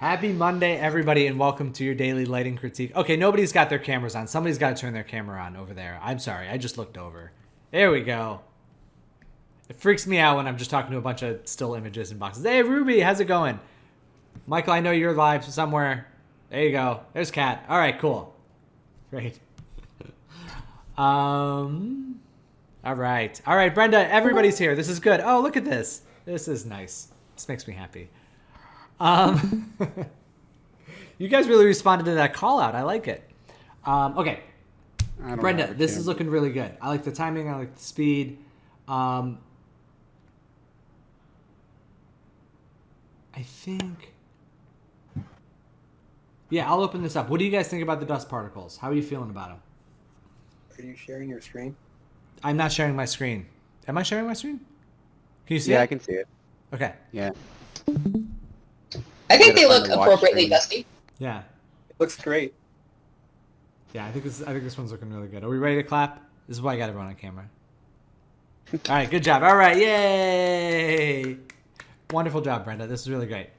Happy Monday, everybody, and welcome to your daily lighting critique. Okay, nobody's got their cameras on. Somebody's got to turn their camera on over there. I'm sorry, I just looked over. There we go. It freaks me out when I'm just talking to a bunch of still images and boxes. Hey, Ruby, how's it going? Michael, I know you're live somewhere. There you go. There's Kat. All right, cool. Great. All right, Brenda, everybody's here. This is good. Oh, look at this. This is nice. This makes me happy. You guys really responded to that call out. I like it. Okay. Brenda, this is looking really good. I like the timing. I like the speed. I think. Yeah, I'll open this up. What do you guys think about the dust particles? How are you feeling about them? Are you sharing your screen? I'm not sharing my screen. Am I sharing my screen? Can you see it? Yeah, I can see it. Okay. Yeah. I think they look appropriately dusty. Yeah. It looks great. Yeah, I think this one's looking really good. Are we ready to clap? This is why I got everyone on camera. All right, good job. All right, yay! Wonderful job, Brenda. This is really great.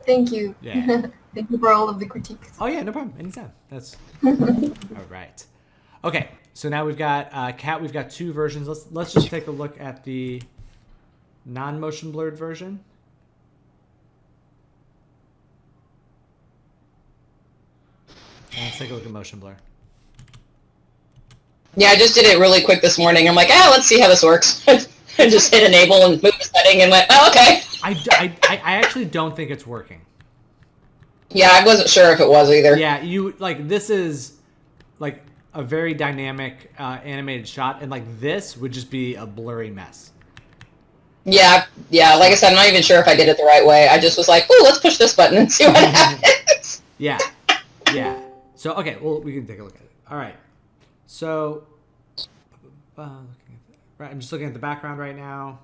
Thank you. Yeah. Thank you for all of the critiques. Oh yeah, no problem. Anytime. That's all right. Okay, so now we've got Kat. We've got two versions. Let's just take a look at the non-motion blurred version. Let's take a look at motion blur. Yeah, I just did it really quick this morning. I'm like, let's see how this works. I just hit enable and moved the setting and went, oh, okay. I actually don't think it's working. Yeah, I wasn't sure if it was either. Yeah, this is like a very dynamic animated shot, and like this would just be a blurry mess. Yeah, like I said, I'm not even sure if I did it the right way. I just was like, ooh, let's push this button and see what happens. Yeah. So, okay, well, we can take a look at it. All right. So, I'm just looking at the background right now.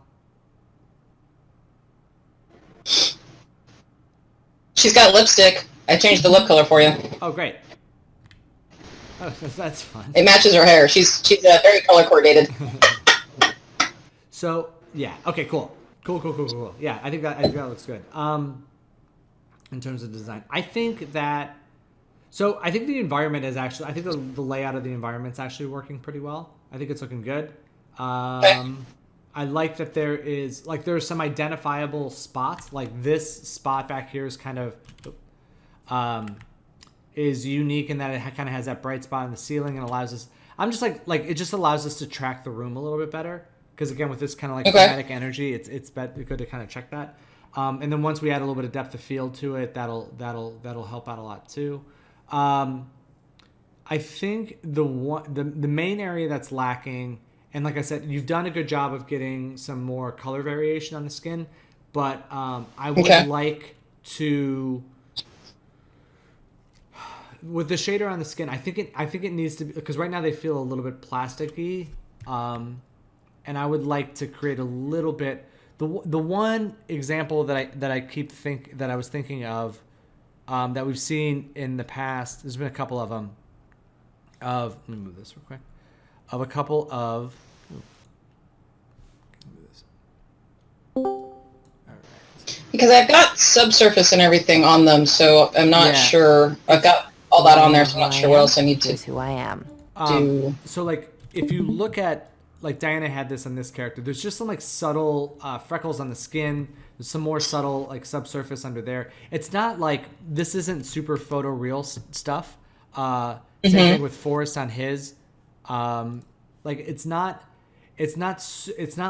She's got lipstick. I changed the lip color for you. Oh, great. Oh, that's fun. It matches her hair. She's very color coordinated. So, yeah. Okay, cool. Cool. Yeah, I think that looks good. In terms of design, I think the environment is actually. I think the layout of the environment's actually working pretty well. I think it's looking good. I like that there's some identifiable spots. Like this spot back here is kind of is unique in that it kind of has that bright spot in the ceiling and allows us. I'm just like it just allows us to track the room a little bit better because again with this kind of like kinetic energy, it's good to kind of check that. And then once we add a little bit of depth of field to it, that'll help out a lot too. I think the main area that's lacking, and like I said, you've done a good job of getting some more color variation on the skin, but I would like to, with the shader on the skin, I think it needs to be, because right now they feel a little bit plasticky, and I would like to create a little bit. The one example that I was thinking of that we've seen in the past, there's been a couple of them. Let me move this real quick. Of a couple of. All right. Because I've got subsurface and everything on them, so I'm not sure. I've got all that on there, so I'm not sure what else I need to. Here's who I am. Do. So like, if you look at like Diana had this on this character, there's just some like subtle freckles on the skin. There's some more subtle like subsurface under there. It's not like this isn't super photoreal stuff. Same thing with Forrest on his. Like it's not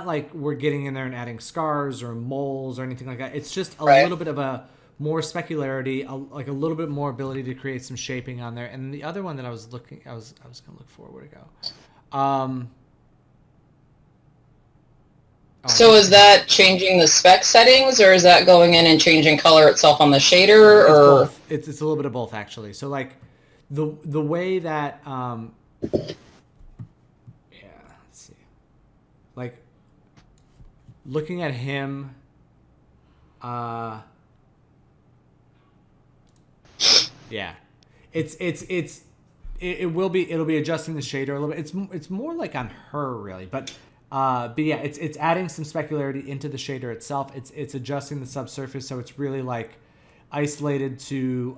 like we're getting in there and adding scars or moles or anything like that. It's just a little bit of a more specularity, like a little bit more ability to create some shaping on there. And the other one that I was gonna look for, where'd it go? So is that changing the spec settings, or is that going in and changing color itself on the shader, or it's a little bit of both actually. So like the way that let's see, like looking at him, it'll be adjusting the shader a little bit. It's more like on her really, but yeah, it's adding some specularity into the shader itself. It's adjusting the subsurface, so it's really like isolated to,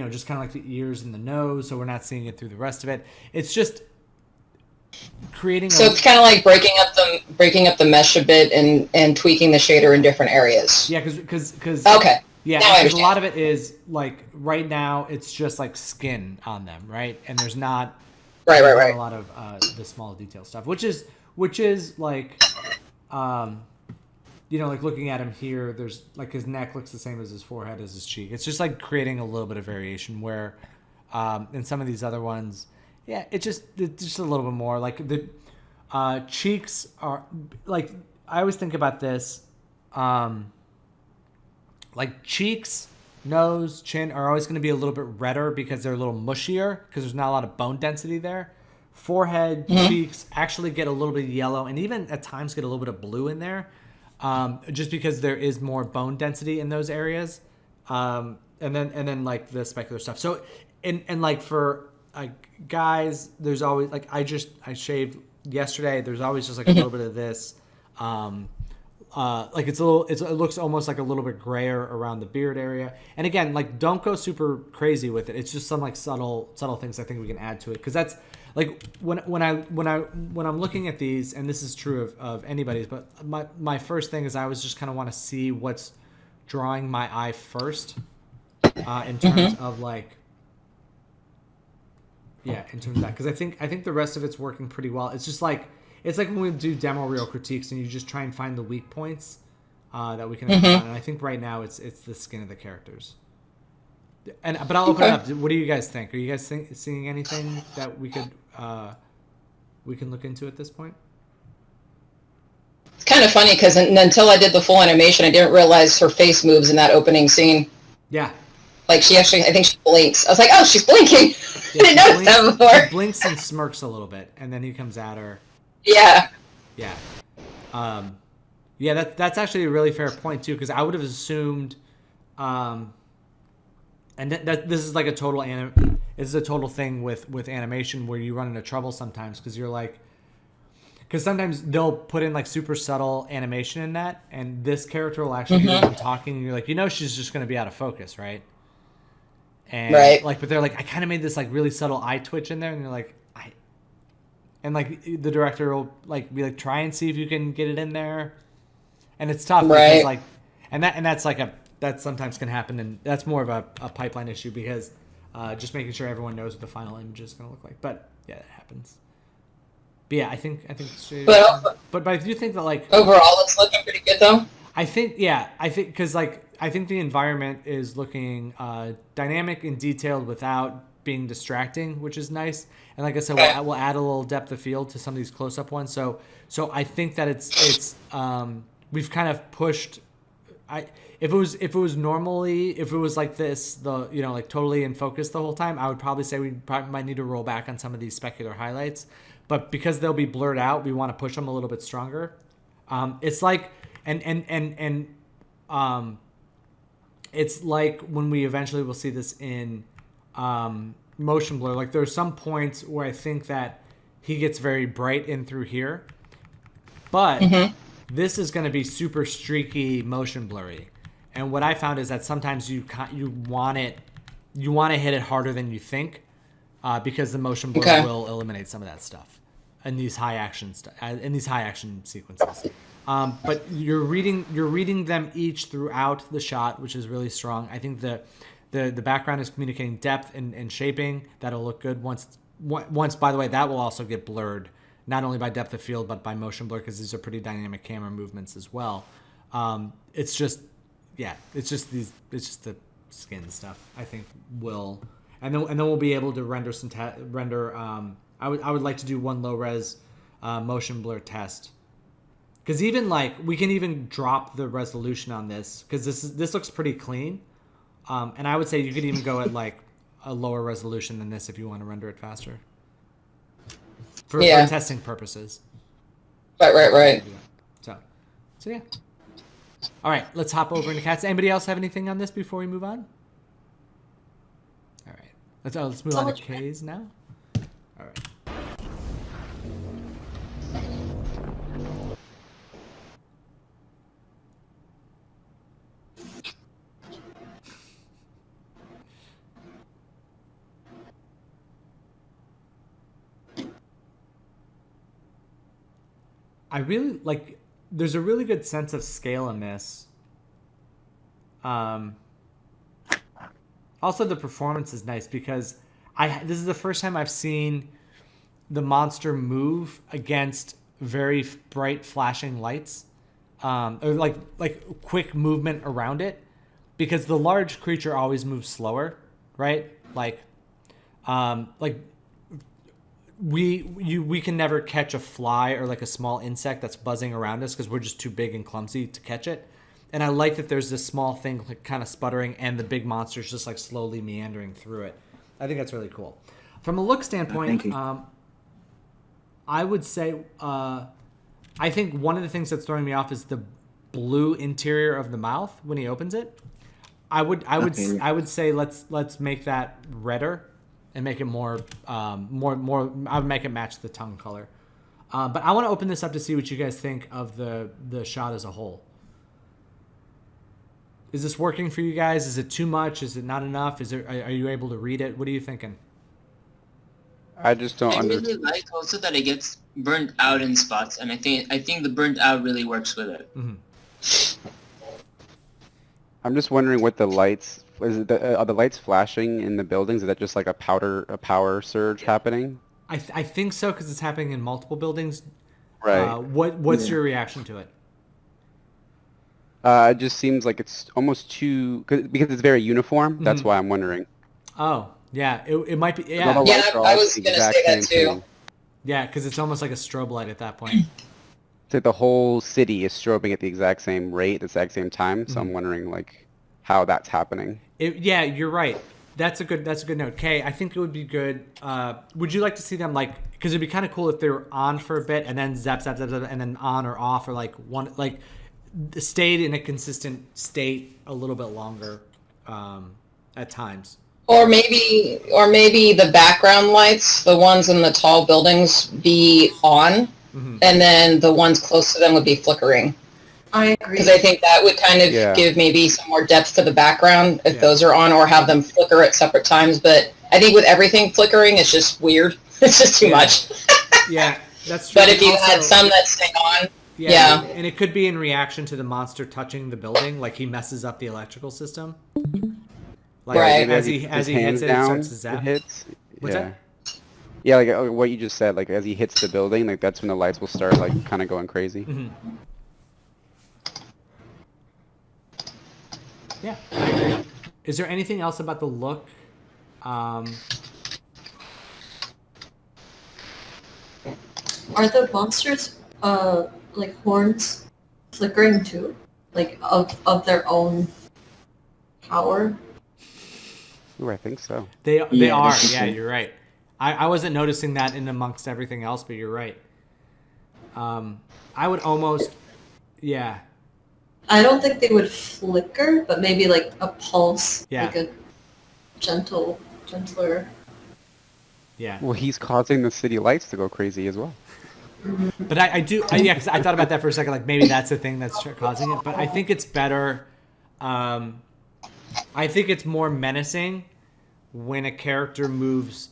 just kind of like the ears and the nose, so we're not seeing it through the rest of it. It's just creating. So it's kind of like breaking up the mesh a bit and tweaking the shader in different areas. Yeah, because okay. Yeah, because a lot of it is like right now it's just like skin on them, right? And there's not right. a lot of the small detail stuff, which is like, like looking at him here, there's like his neck looks the same as his forehead as his cheek. It's just like creating a little bit of variation where in some of these other ones, yeah, it's just a little bit more like the cheeks are like, I always think about this. Like cheeks, nose, chin are always going to be a little bit redder because they're a little mushier because there's not a lot of bone density there. Forehead, cheeks actually get a little bit yellow and even at times get a little bit of blue in there, just because there is more bone density in those areas. And then like the specular stuff. So and like for guys, there's always like I shaved yesterday. There's always just like a little bit of this. Like it looks almost like a little bit grayer around the beard area. And again, like don't go super crazy with it. It's just some like subtle things I think we can add to it. Cause that's like when I'm looking at these, and this is true of anybody's, but my first thing is I always just kind of want to see what's drawing my eye first, in terms of like, in terms of that. Cause I think the rest of it's working pretty well. It's just like, it's like when we do demo reel critiques and you just try and find the weak points that we can have on. And I think right now it's the skin of the characters. But I'll open it up. What do you guys think? Are you guys seeing anything that we can look into at this point? It's kind of funny because until I did the full animation, I didn't realize her face moves in that opening scene. Yeah. Like I think she blinks. I was like, oh, she's blinking. Yeah, I didn't notice that before. She blinks and smirks a little bit, and then he comes at her. Yeah. Yeah. That's actually a really fair point too, because I would have assumed, and this is like a total this is a total thing with animation where you run into trouble sometimes because sometimes they'll put in like super subtle animation in that, and this character will actually be the one talking, and you're like, she's just going to be out of focus, right? And like, but they're like, I kind of made this like really subtle eye twitch in there, and you're like, and like the director will like be like, try and see if you can get it in there, and it's tough because like, that sometimes can happen, and that's more of a pipeline issue because just making sure everyone knows what the final image is going to look like. But yeah, that happens. But yeah, I think but I do think that like overall it's looking pretty good though. I think because like I think the environment is looking dynamic and detailed without being distracting, which is nice. And like I said, we'll add a little depth of field to some of these close-up ones. So I think that it's we've kind of pushed. If it was like this, like totally in focus the whole time, I would probably say we probably might need to roll back on some of these specular highlights. But because they'll be blurred out, we want to push them a little bit stronger. It's like it's like when we eventually will see this in motion blur. Like there's some points where I think that he gets very bright in through here, but this is going to be super streaky motion blurry. And what I found is that sometimes you want to hit it harder than you think, because the motion blur will eliminate some of that stuff in these high action sequences. But you're reading them each throughout the shot, which is really strong. I think the background is communicating depth and shaping. That'll look good once. By the way, that will also get blurred, not only by depth of field but by motion blur, because these are pretty dynamic camera movements as well. It's just the skin stuff. I think and then we'll be able to render I would like to do one low res motion blur test. Because even like we can even drop the resolution on this, because this looks pretty clean, and I would say you could even go at like a lower resolution than this if you want to render it faster for testing purposes. Right. So yeah. All right, let's hop over into cats. Anybody else have anything on this before we move on? All right, let's move on to K's now. All right. I really like. There's a really good sense of scale in this. Also, the performance is nice because this is the first time I've seen the monster move against very bright flashing lights, or like quick movement around it, because the large creature always moves slower, right? Like we can never catch a fly or like a small insect that's buzzing around us because we're just too big and clumsy to catch it. And I like that there's this small thing like kind of sputtering and the big monster's just like slowly meandering through it. I think that's really cool. From a look standpoint, I would say I think one of the things that's throwing me off is the blue interior of the mouth when he opens it. I would say let's make that redder and make it more. I would make it match the tongue color. But I want to open this up to see what you guys think of the shot as a whole. Is this working for you guys? Is it too much? Is it not enough? Are you able to read it? What are you thinking? I just don't I understand. really like also that it gets burnt out in spots, and I think the burnt out really works with it. Mm-hmm. I'm just wondering what the lights is. Are the lights flashing in the buildings? Is that just like a power surge happening? I think so because it's happening in multiple buildings. Right. What's your reaction to it? It just seems like it's almost because it's very uniform. That's why I'm wondering. Oh, yeah. It might be. Yeah. All the lights are all I was the gonna exact say that same too. thing. Yeah, because it's almost like a strobe light at that point. It's like the whole city is strobing at the exact same rate, the exact same time. So I'm wondering like how that's happening. Yeah, you're right. That's a good note. Kay, I think it would be good. Would you like to see them like? Because it'd be kind of cool if they were on for a bit and then zap, and then on or off, or like one like stayed in a consistent state a little bit longer at times. Or maybe the background lights, the ones in the tall buildings, be on, and then the ones close to them would be flickering. I agree. Because I think that would kind of give maybe some more depth to the background if those are on, or have them flicker at separate times. But I think with everything flickering, it's just weird. It's just too much. Yeah, that's true. But if you Also, had some that stay on, yeah, and it could be in reaction to the monster touching the building, like he messes up the electrical system. Like Right. as he hits it, it starts to zap. What's that? Yeah, like what you just said, like as he hits the building, like that's when the lights will start like kind of going crazy. Mm-hmm. Yeah, I agree. Is there anything else about the look? Are the monsters like horns flickering too? Like of their own power? Ooh, I think so. They are. Yeah, you're right. I wasn't noticing that in amongst everything else, but you're right. I would almost, yeah. I don't think they would flicker, but maybe like a pulse, Yeah. like a gentler. Yeah. Well, he's causing the city lights to go crazy as well. But I do, yeah, because I thought about that for a second, like maybe that's the thing that's causing it. But I think it's better. I think it's more menacing when a character moves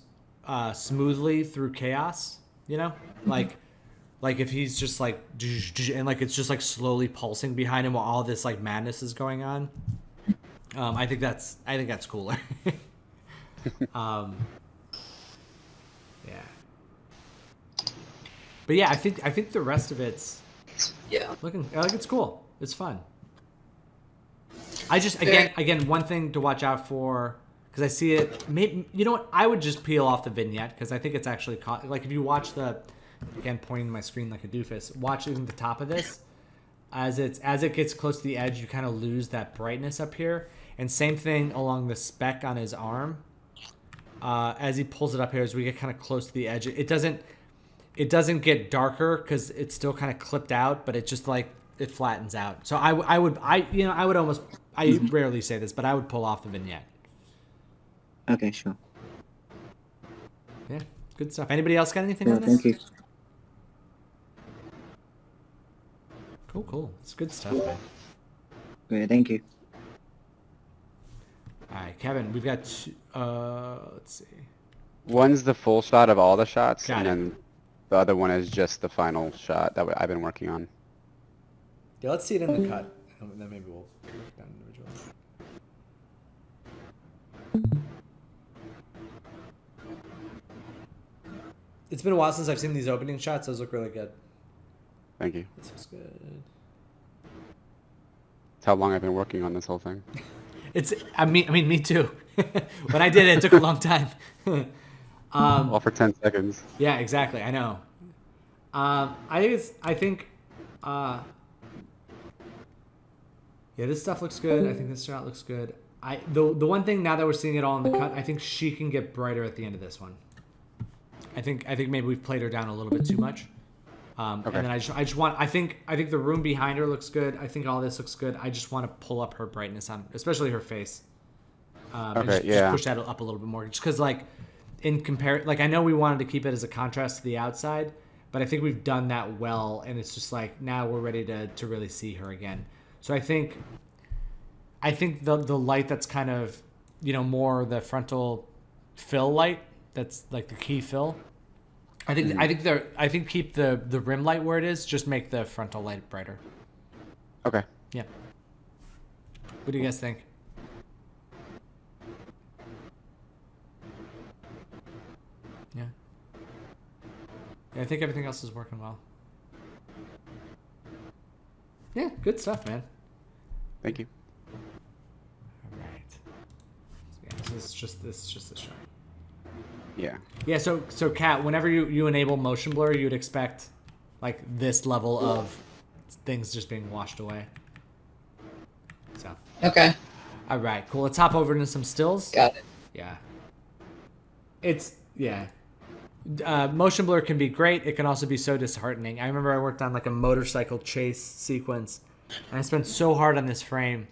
smoothly through chaos. You know, like if he's just like and like it's just like slowly pulsing behind him while all this like madness is going on. I think that's cooler. Yeah. But yeah, I think the rest of it's looking like it's cool. It's fun. I just again one thing to watch out for, because I see it. Maybe, you know what? I would just peel off the vignette because I think it's actually like if you watch again pointing my screen like a doofus. Watch even the top of this. As it gets close to the edge, you kind of lose that brightness up here. And same thing along the speck on his arm. As he pulls it up here, as we get kind of close to the edge, it doesn't get darker because it's still kind of clipped out, but it just like it flattens out. So I would almost, I rarely say this, but I would pull off the vignette. Okay, sure. Yeah, good stuff. Anybody else got anything Yeah, on this? thank you. Cool. It's good stuff, man. Okay, thank you. All right, Kevin, we've got let's see. One's the full shot of all the shots, Got and it. then The other one is just the final shot that I've been working on. Yeah, let's see it in the cut. And then maybe we'll break down individually. It's been a while since I've seen these opening shots. Those look really good. Thank you. This looks good. It's how long I've been working on this whole thing. I mean, me too. When I did it, it took a long time. All for 10 seconds. Yeah, exactly. I know. I think, yeah, this stuff looks good. I think this shot looks good. The one thing now that we're seeing it all in the cut, I think she can get brighter at the end of this one. I think maybe we've played her down a little bit too much. Okay. And then I just want, I think the room behind her looks good. I think all this looks good. I just want to pull up her brightness on, especially her face. Okay, just push that up a little bit more. Just because, like, I know we wanted to keep it as a contrast to the outside, but I think we've done that well, and it's just like now we're ready to really see her again. So I think the light that's kind of, more the frontal fill light, that's like the key fill. I think keep the rim light where it is, just make the frontal light brighter. Okay. Yeah. What do you guys think? Yeah. I think everything else is working well. Yeah, good stuff, man. Thank you. All right. Yeah, this is just the shot. Yeah. Yeah, so Kat, whenever you enable motion blur, you'd expect like this level of things just being washed away. So. Okay. All right, cool. Let's hop over into some stills. Got it. Yeah. Motion blur can be great. It can also be so disheartening. I remember I worked on like a motorcycle chase sequence, and I spent so hard on this frame,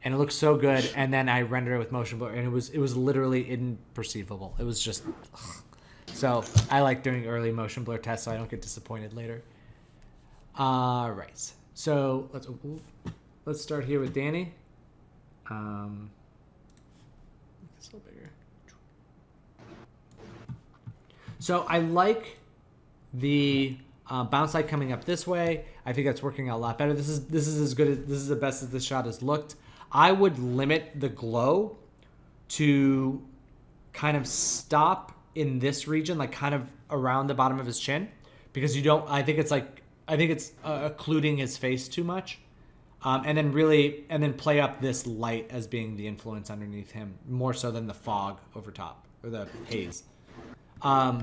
and it looked so good. And then I rendered it with motion blur, and it was literally imperceivable. It was just. Ugh. So I like doing early motion blur tests so I don't get disappointed later. All right. So let's start here with Dani. It's a little bigger. So I like the bounce light coming up this way. I think that's working out a lot better. This is as good as this is the best as this shot has looked. I would limit the glow to kind of stop in this region, like kind of around the bottom of his chin, because I think it's occluding his face too much. And then play up this light as being the influence underneath him, more so than the fog over top, or the haze. Yeah,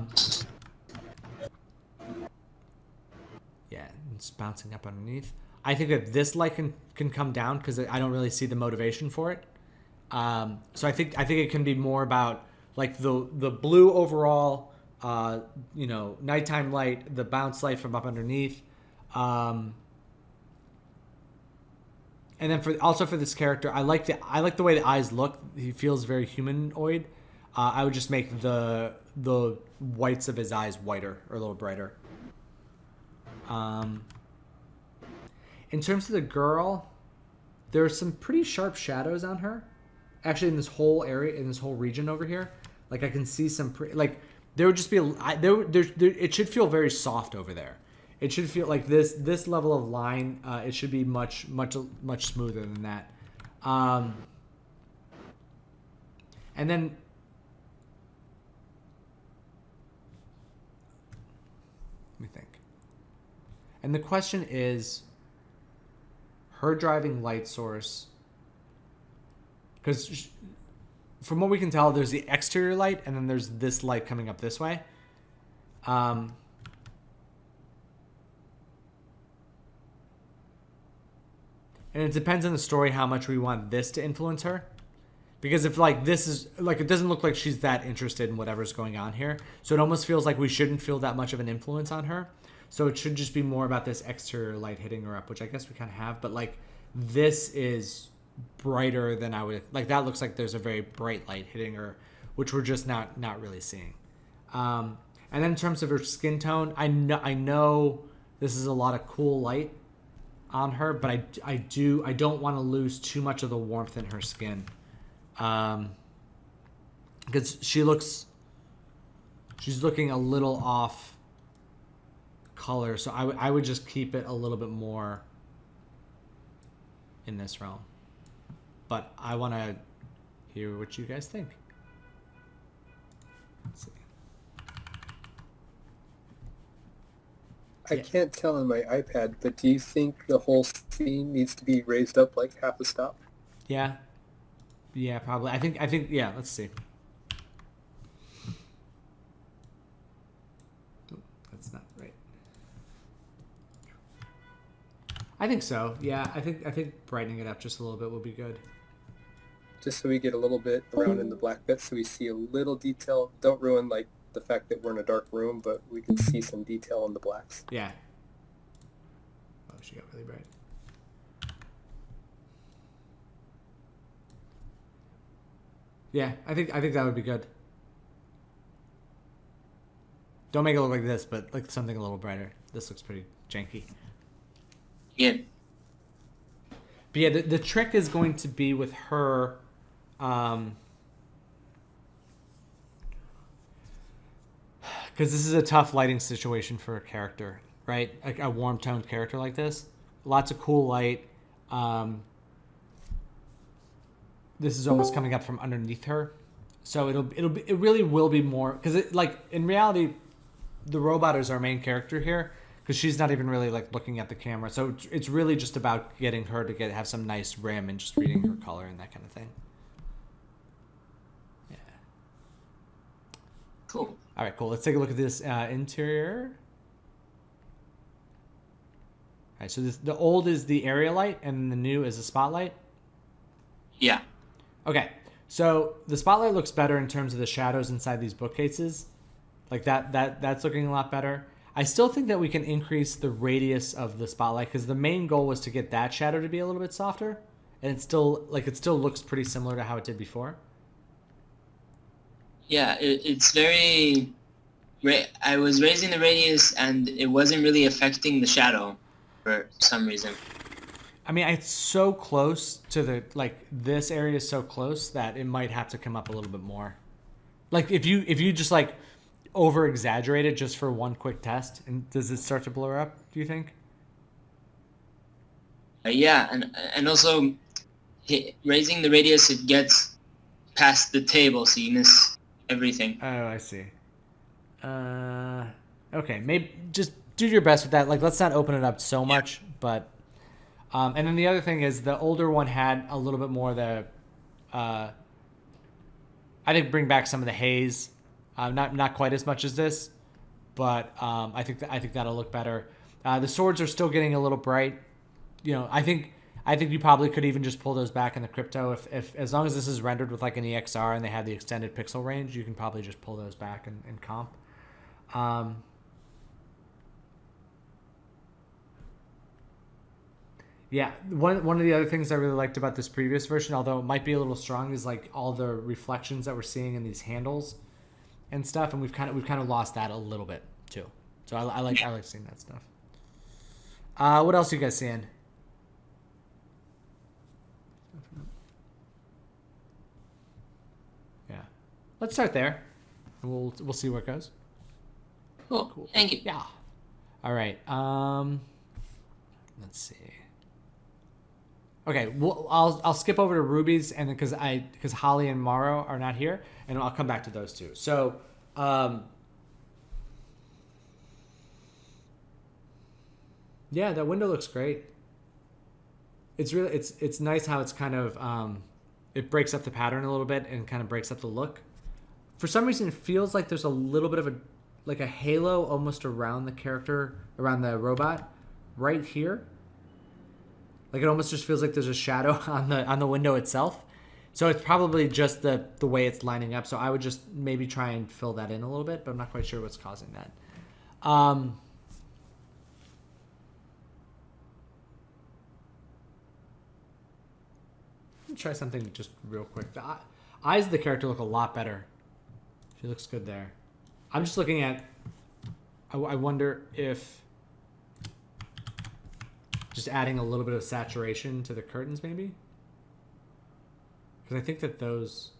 it's bouncing up underneath. I think that this light can come down because I don't really see the motivation for it. So I think it can be more about like the blue overall, nighttime light, the bounce light from up underneath. And then for this character, I like the way the eyes look. He feels very humanoid. I would just make the whites of his eyes whiter or a little brighter. In terms of the girl, there are some pretty sharp shadows on her. Actually, in this whole area, in this whole region over here, like I can see some there would just be it should feel very soft over there. It should feel like this level of line. It should be much smoother than that. And then let me think. And the question is, her driving light source, because from what we can tell, there's the exterior light, and then there's this light coming up this way. And it depends on the story how much we want this to influence her. Because if this is it doesn't look like she's that interested in whatever's going on here. So it almost feels like we shouldn't feel that much of an influence on her. So it should just be more about this exterior light hitting her up, which I guess we kind of have. But this is brighter than I would that looks like there's a very bright light hitting her, which we're just not really seeing. And then in terms of her skin tone, I know this is a lot of cool light on her, but I don't want to lose too much of the warmth in her skin, because she's looking a little off color, so I would just keep it a little bit more in this realm. But I want to hear what you guys think. Let's see. I can't tell on my iPad, but do you think the whole scene needs to be raised up like half a stop? Yeah. Yeah, probably. I think yeah, let's see. Oh, that's not right. I think so. Yeah, I think brightening it up just a little bit would be good. Just so we get a little bit around in the black bits so we see a little detail. Don't ruin like the fact that we're in a dark room, but we can see some detail in the blacks. Yeah. Oh, she got really bright. Yeah, I think that would be good. Don't make it look like this, but like something a little brighter. This looks pretty janky. Yeah. But yeah, the trick is going to be with her. Because this is a tough lighting situation for a character, right? Like a warm toned character like this. Lots of cool light. This is almost coming up from underneath her, so it really will be more because it like in reality, the robot is our main character here because she's not even really like looking at the camera. So it's really just about getting her to have some nice rim and just reading her color and that kind of thing. Yeah. Cool. All right, cool. Let's take a look at this interior. All right, so the old is the area light and the new is the spotlight. Yeah. Okay, so the spotlight looks better in terms of the shadows inside these bookcases. Like that's looking a lot better. I still think that we can increase the radius of the spotlight because the main goal was to get that shadow to be a little bit softer, and it still looks pretty similar to how it did before. Yeah, it's very... I was raising the radius and it wasn't really affecting the shadow for some reason. I mean, it's so close to the, like, this area is so close that it might have to come up a little bit more. Like, if you just, like, over-exaggerate it just for one quick test, and does it start to blur up, do you think? Yeah, and also raising the radius, it gets past the table, so you miss everything. Oh, I see. Okay, maybe just do your best with that. Like, let's not open it up so much, but... and then the other thing is the older one had a little bit more of the, I think bring back some of the haze, not quite as much as this, but I think that'll look better. The swords are still getting a little bright. You know, I think you probably could even just pull those back in the crypto if as long as this is rendered with like an EXR and they have the extended pixel range, you can probably just pull those back and comp. Yeah, one of the other things I really liked about this previous version, although it might be a little strong, is like all the reflections that we're seeing in these handles and stuff, and we've kind of lost that a little bit too. So I like seeing that stuff. What else are you guys seeing? Yeah, let's start there. We'll see where it goes. Cool. Thank you. Yeah. All right. Let's see. Okay, well, I'll skip over to Ruby's and then because Holly and Mauro are not here, and I'll come back to those two. So, yeah, that window looks great. It's really it's nice how it's kind of it breaks up the pattern a little bit and kind of breaks up the look. For some reason, it feels like there's a little bit of a halo almost around the character, around the robot, right here. Like it almost just feels like there's a shadow on the window itself. So it's probably just the way it's lining up. So I would just maybe try and fill that in a little bit, but I'm not quite sure what's causing that. Let me try something just real quick. The eyes of the character look a lot better. She looks good there. I'm just looking at... I wonder if... just adding a little bit of saturation to the curtains, maybe? Because I think that those...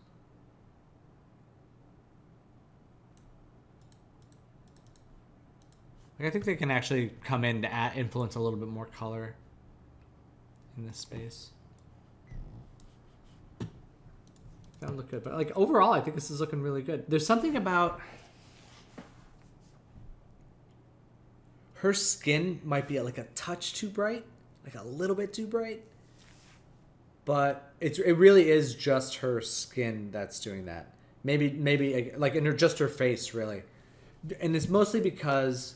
Like, I think they can actually come in to influence a little bit more color in this space. That'll look good, but like overall, I think this is looking really good. There's something about her skin might be like a touch too bright, like a little bit too bright, but it really is just her skin that's doing that. Maybe like in just her face, really, and it's mostly because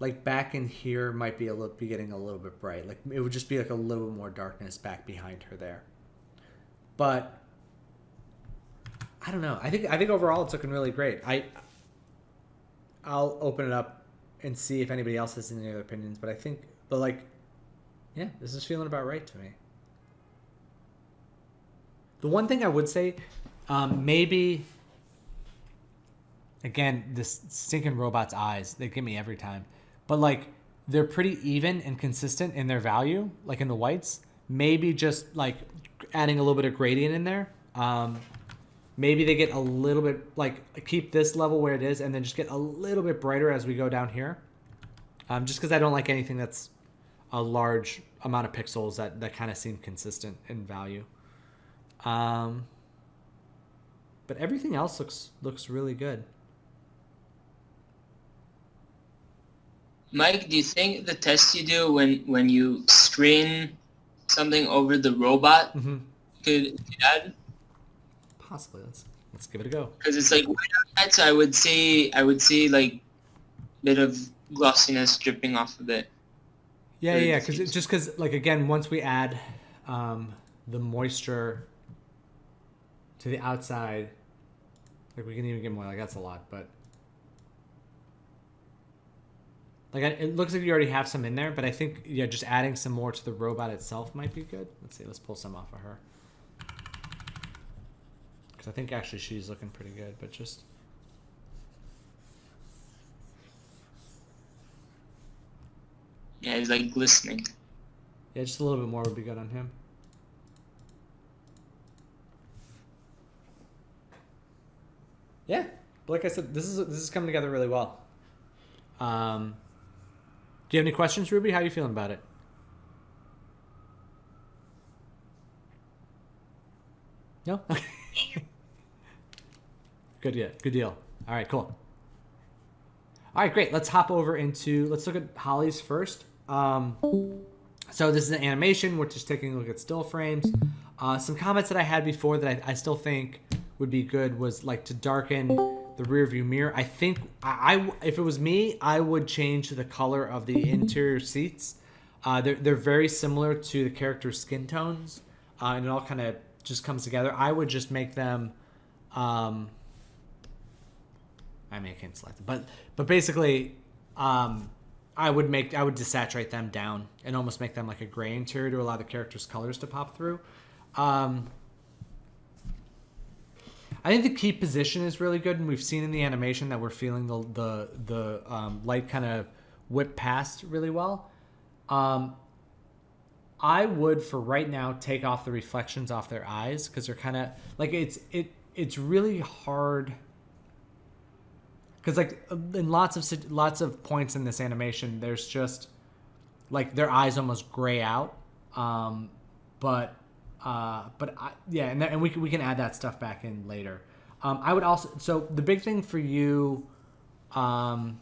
like back in here might be getting a little bit bright. Like it would just be like a little bit more darkness back behind her there. But I don't know. I think overall it's looking really great. I'll open it up and see if anybody else has any other opinions. But like, yeah, this is feeling about right to me. The one thing I would say, maybe, again, this stinking robot's eyes, they get me every time. But like, they're pretty even and consistent in their value, like in the whites. Maybe just like adding a little bit of gradient in there. Maybe they get a little bit, like keep this level where it is and then just get a little bit brighter as we go down here. Just because I don't like anything that's a large amount of pixels that kind of seem consistent in value. But everything else looks really good. Mike, do you think the test you do when you screen something over the robot could add? Possibly. Let's give it a go. Because it's like white outside, so I would see like bit of glossiness dripping off of it. Yeah. Because like again, once we add the moisture to the outside, like we can even get more. Like that's a lot, but like it looks like you already have some in there. But I think just adding some more to the robot itself might be good. Let's see. Let's pull some off of her. Because I think actually she's looking pretty good, but just... Yeah, it's like glistening. Yeah, just a little bit more would be good on him. Yeah, but like I said, this is coming together really well. Do you have any questions, Ruby? How are you feeling about it? No? Okay. Good deal. All right, cool. All right, great. Let's look at Holly's first. So this is an animation. We're just taking a look at still frames. Some comments that I had before that I still think would be good was like to darken the rear view mirror. I think if it was me, I would change the color of the interior seats. They're very similar to the character's skin tones, and it all kind of just comes together. I would just make them... I can't select it, but basically, I would desaturate them down and almost make them like a gray interior to allow the character's colors to pop through. I think the key position is really good, and we've seen in the animation that we're feeling the light kind of whip past really well. I would, for right now, take off the reflections off their eyes because they're kind of like it's really hard. Because like in lots of points in this animation, there's just like their eyes almost gray out, and we can add that stuff back in later. I would also, so the big thing for you, also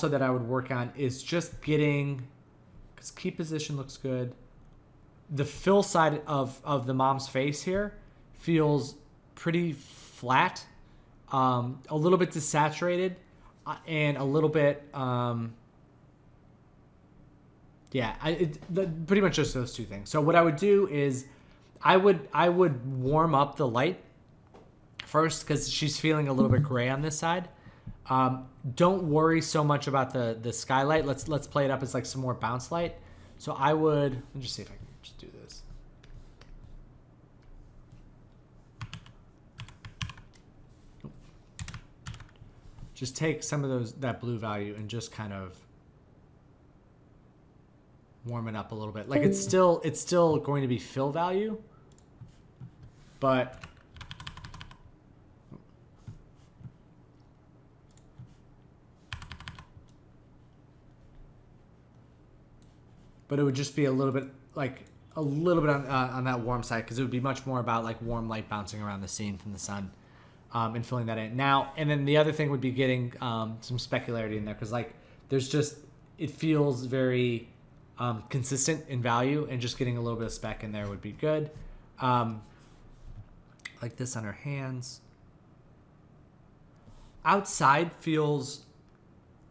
that I would work on is just getting, because key position looks good. The fill side of the mom's face here feels pretty flat. A little bit desaturated, and a little bit, pretty much just those two things. So what I would do is, I would warm up the light first because she's feeling a little bit gray on this side. Don't worry so much about the skylight. Let's play it up as like some more bounce light. So let me just see if I can just do this. Just take some of that blue value and just kind of warm it up a little bit. Like it's still going to be fill value, but but it would just be a little bit on that warm side, because it would be much more about like warm light bouncing around the scene from the sun, and filling that in. Now, and then the other thing would be getting some specularity in there, because like it feels very consistent in value, and just getting a little bit of spec in there would be good. Like this on her hands. Outside feels,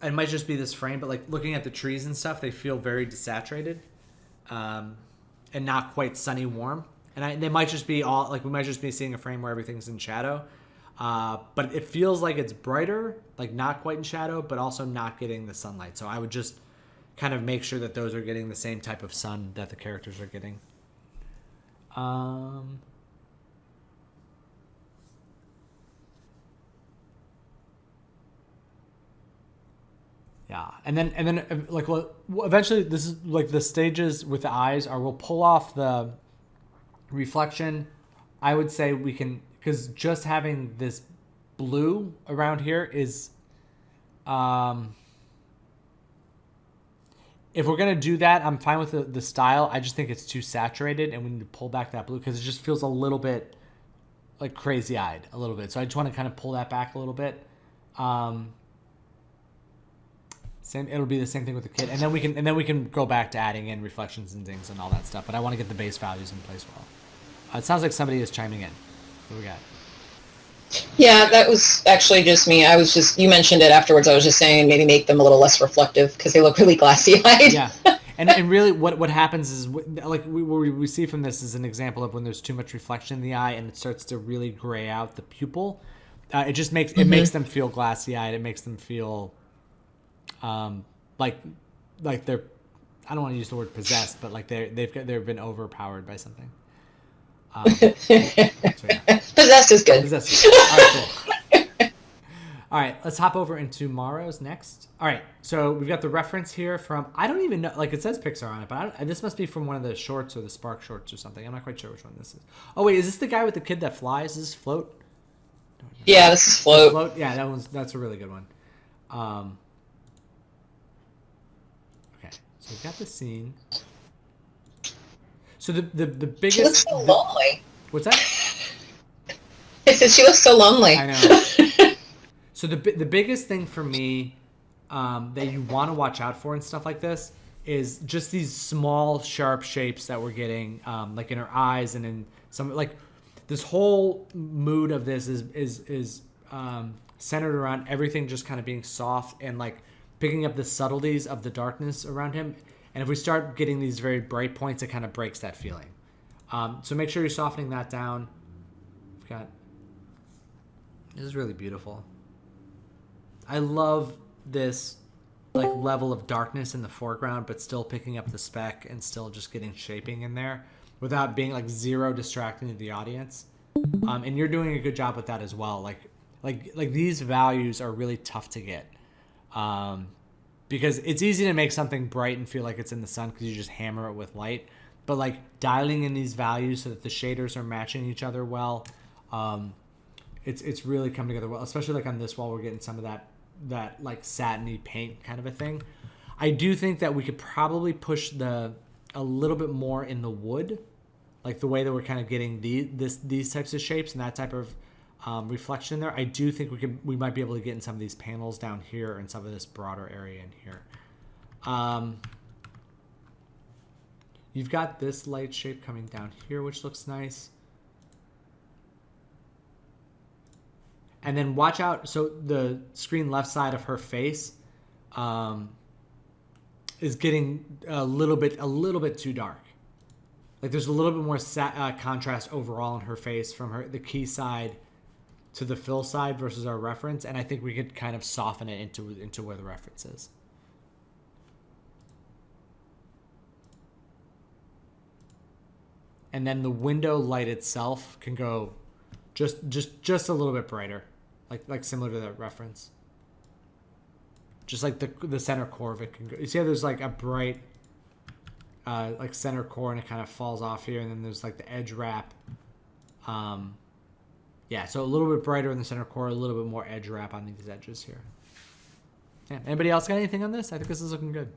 it might just be this frame, but like looking at the trees and stuff, they feel very desaturated, and not quite sunny warm. And they might just be all like, we might just be seeing a frame where everything's in shadow, but it feels like it's brighter, like not quite in shadow, but also not getting the sunlight. So I would just kind of make sure that those are getting the same type of sun that the characters are getting. Yeah, and then like eventually this is like the stages with the eyes are, we'll pull off the reflection. I would say we can, because just having this blue around here is, if we're gonna do that, I'm fine with the style. I just think it's too saturated, and we need to pull back that blue because it just feels a little bit like crazy eyed a little bit. So I just want to kind of pull that back a little bit. It'll be the same thing with the kid, and then we can go back to adding in reflections and things and all that stuff. But I want to get the base values in place well. It sounds like somebody is chiming in. What do we got? Yeah, that was actually just me. You mentioned it afterwards. I was just saying maybe make them a little less reflective because they look really glassy-eyed. Yeah, and really what happens is, like we see from this is an example of when there's too much reflection in the eye and it starts to really gray out the pupil. It just makes them feel glassy-eyed. It makes them feel like they're, I don't want to use the word possessed, but like they've been overpowered by something. So yeah. Possessed is good. Possessed is good. All right, cool. All right, let's hop over into Mauro's next. All right, so we've got the reference here from, I don't even know, like it says Pixar on it, but this must be from one of the shorts or the Spark shorts or something. I'm not quite sure which one this is. Oh wait, is this the guy with the kid that flies? Is this Float? Yeah, this is Float. Yeah, that's a really good one. Okay, so we've got the scene. So the biggest. She looks so lonely. What's that? I said she looks so lonely. I know. So the biggest thing for me that you want to watch out for and stuff like this is just these small sharp shapes that we're getting, like in her eyes and in some, like this whole mood of this is centered around everything just kind of being soft and like picking up the subtleties of the darkness around him. And if we start getting these very bright points, it kind of breaks that feeling. So make sure you're softening that down. This is really beautiful. I love this like level of darkness in the foreground, but still picking up the speck and still just getting shaping in there without being like zero distracting to the audience. And you're doing a good job with that as well. Like these values are really tough to get. Because it's easy to make something bright and feel like it's in the sun because you just hammer it with light. But like dialing in these values so that the shaders are matching each other well, it's really come together well. Especially like on this wall, we're getting some of that like satiny paint kind of a thing. I do think that we could probably push a little bit more in the wood, like the way that we're kind of getting these types of shapes and that type of reflection there. I do think we might be able to get in some of these panels down here and some of this broader area in here. You've got this light shape coming down here, which looks nice. And then watch out. So the screen left side of her face is getting a little bit too dark. Like there's a little bit more contrast overall in her face from the key side to the fill side versus our reference, and I think we could kind of soften it into where the reference is. And then the window light itself can go just a little bit brighter, like similar to that reference. Just like the center core of it can go. You see how there's like a bright like center core and it kind of falls off here, and then there's like the edge wrap. Yeah, so a little bit brighter in the center core, a little bit more edge wrap on these edges here. Yeah. Anybody else got anything on this? I think this is looking good.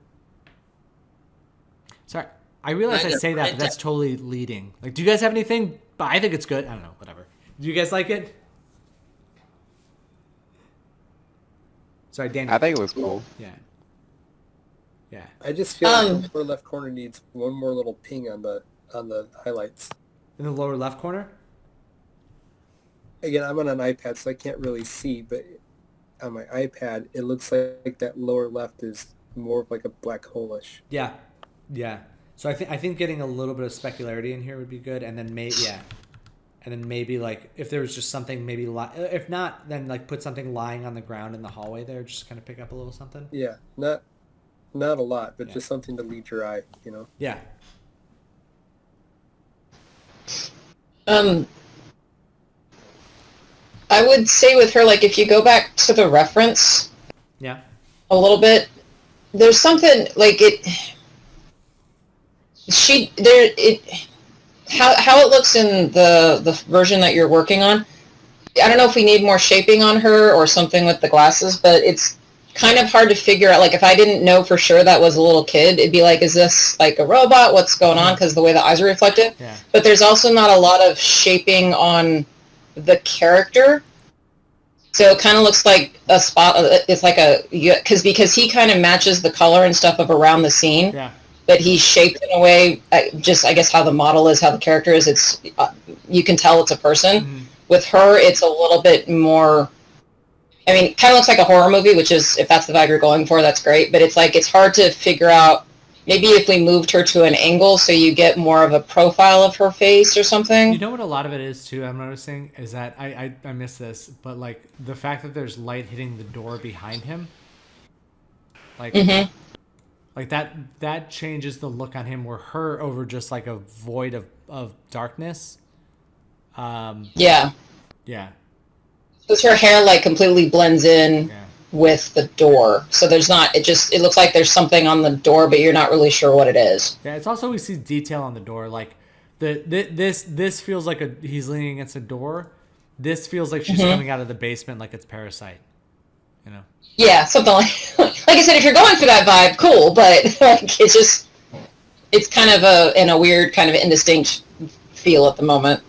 Sorry, I realize I say that, but that's totally leading. Like, do you guys have anything? But I think it's good. I don't know. Whatever. Do you guys like it? Sorry, Danny. I think it was cool. Yeah. Yeah. I just feel like the lower left corner needs one more little ping on the highlights. In the lower left corner? Again, I'm on an iPad, so I can't really see, but on my iPad, it looks like that lower left is more of like a black hole-ish. Yeah. Yeah. So I think getting a little bit of specularity in here would be good, and then maybe like if there was just something maybe if not, then like put something lying on the ground in the hallway there, just kind of pick up a little something. Yeah, not a lot, but just something to lead your eye, you know. Yeah. I would say with her, like, if you go back to the reference Yeah. a little bit, there's something, like, how it looks in the version that you're working on, I don't know if we need more shaping on her or something with the glasses, but it's kind of hard to figure out. Like, if I didn't know for sure that was a little kid, it'd be like, is this like a robot? What's going on? Because the way the eyes are reflected. Yeah. But there's also not a lot of shaping on the character. So it kind of looks like a spot. It's like because he kind of matches the color and stuff of around the scene. Yeah. But he's shaped in a way, I guess how the model is, how the character is. It's you can tell it's a person. Mm-hmm. With her, it's a little bit more. I mean, it kind of looks like a horror movie, which is, if that's the vibe you're going for, that's great. But it's like, it's hard to figure out, maybe if we moved her to an angle so you get more of a profile of her face or something. You know what a lot of it is, too, I'm noticing, is that, I miss this, but, like, the fact that there's light hitting the door behind him, like, like that changes the look on him, where her over just, like, a void of darkness. Yeah. Yeah. Because her hair, like, completely blends in with the door. So there's not, it looks like there's something on the door, but you're not really sure what it is. Yeah, it's also, we see detail on the door, like, this feels like he's leaning against a door. This feels like she's coming out of the basement, like it's Parasite, you know? Yeah, something like I said, if you're going for that vibe, cool, but like, it's kind of in a weird kind of indistinct feel at the moment.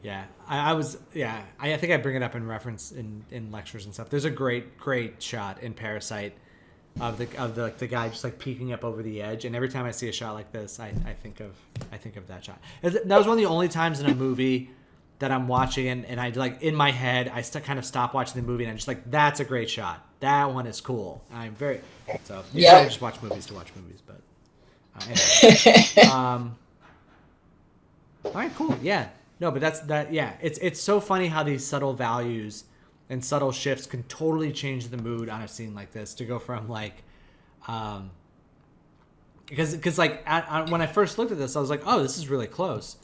Yeah, I think I bring it up in reference in lectures and stuff. There's a great shot in Parasite of the guy just like peeking up over the edge, and every time I see a shot like this, I think of that shot. That was one of the only times in a movie that I'm watching and I like, in my head, I kind of stop watching the movie and I'm just like, that's a great shot. That one is cool. I'm very so. I just watch movies to watch movies, but anyway. All right, cool. Yeah. No, but that. Yeah, it's so funny how these subtle values and subtle shifts can totally change the mood on a scene like this. To go from like, because like when I first looked at this, I was like, oh, this is really close.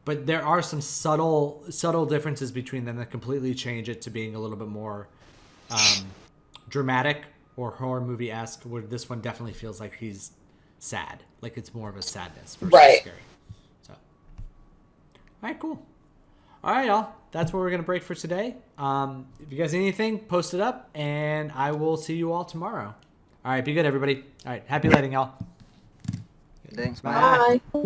But there are some subtle differences between them that completely change it to being a little bit more dramatic or horror movie-esque. Where this one definitely feels like he's sad, like it's more of a sadness versus scary. So. All right, cool. All right, y'all. That's where we're going to break for today. If you guys need anything, post it up, and I will see you all tomorrow. All right, be good, everybody. All right, happy lighting, y'all. Thanks, Bye. Bye.